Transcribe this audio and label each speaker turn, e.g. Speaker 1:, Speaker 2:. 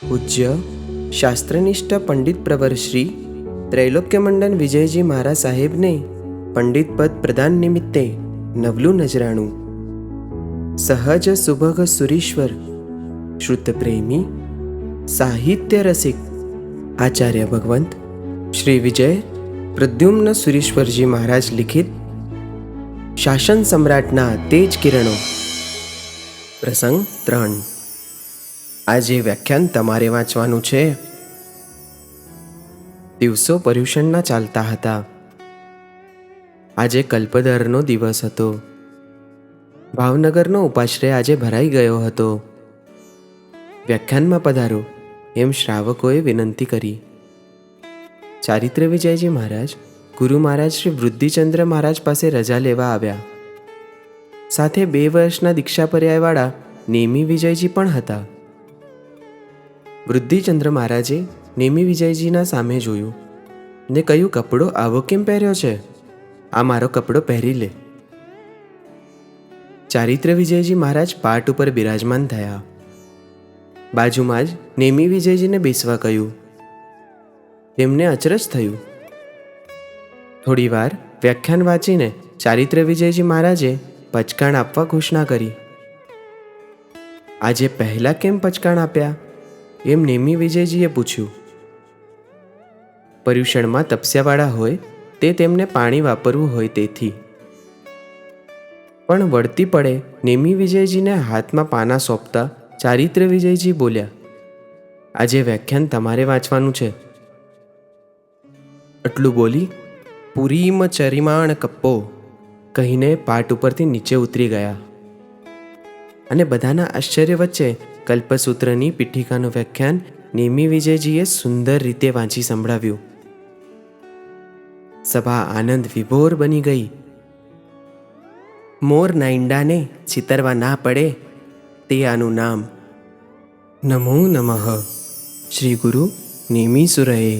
Speaker 1: પૂજ્ય શાસ્ત્રનિષ્ઠ પંડિત પ્રવર શ્રી ત્રૈલોક્યમંડન વિજયજી મહારાજ સાહેબને પંડિત પદ પ્રદાન નિમિત્તે નવલું નજરાણું. સહજ સુભગ સુરીશ્વર શ્રુત પ્રેમી સાહિત્ય રસિક આચાર્ય ભગવંત શ્રી વિજય પ્રદ્યુમ્ન સુરીશ્વરજી મહારાજ લિખિત શાસન સમ્રાટના તેજ કિરણો. પ્રસંગ 3. આજે વ્યાખ્યાન તમારે વાંચવાનું છે. દિવસો પર્યુષણના ચાલતા હતા. આજે કલ્પધરનો દિવસ હતો. ભાવનગરનો ઉપાશ્રય આજે ભરાઈ ગયો હતો. વ્યાખ્યાનમાં પધારો એમ શ્રાવકોએ વિનંતી કરી. ચારિત્ર વિજયજી મહારાજ ગુરુ મહારાજ શ્રી વૃદ્ધિચંદ્ર મહારાજ પાસે રજા લેવા આવ્યા. સાથે 2 વર્ષના દીક્ષા પર્યાયવાળા નેમી વિજયજી પણ હતા. વૃદ્ધિચંદ્ર મહારાજે નેમી વિજયજીના સામે જોયું ને કહ્યું, કપડો આવો કેમ પહેર્યો છે? આ મારો કપડો પહેરી લે. ચારિત્ર વિજયજી મહારાજ પાટ ઉપર બિરાજમાન થયા. બાજુમાં જ નેમી વિજયજીને બેસવા કહ્યું. તેમને અચરજ થયું. થોડી વાર વ્યાખ્યાન વાંચીને ચારિત્ર વિજયજી મહારાજે પચકાણ આપવા ઘોષણા કરી. આજે પહેલા કેમ પચકાણ આપ્યા એમ નેમી વિજયજીએ પૂછ્યું. પર્યુષણમાં તપસ્યાવાળા હોય તે તેમને પાણી વાપરવું હોય તેથી. પણ વળતી પડે નેમી વિજયજીને હાથમાં પાના સોંપતા ચારિત્ર વિજયજી બોલ્યા, આજે વ્યાખ્યાન તમારે વાંચવાનું છે. આટલું બોલી પુરીમ ચરિમાણ કપ્પો કહીને પાટ ઉપરથી નીચે ઉતરી ગયા. અને બધાના આશ્ચર્ય વચ્ચે કલ્પસૂત્રની પીઠિકાનું વ્યાખ્યાન નેમી વિજયજીએ સુંદર રીતે વાંચી સંભળાવ્યું. સભા આનંદ વિભોર બની ગઈ. મોરના ઈંડાને ચિતરવા ના પડે તે આનું નામ. નમો નમઃ શ્રી ગુરુ નેમી સુરયે.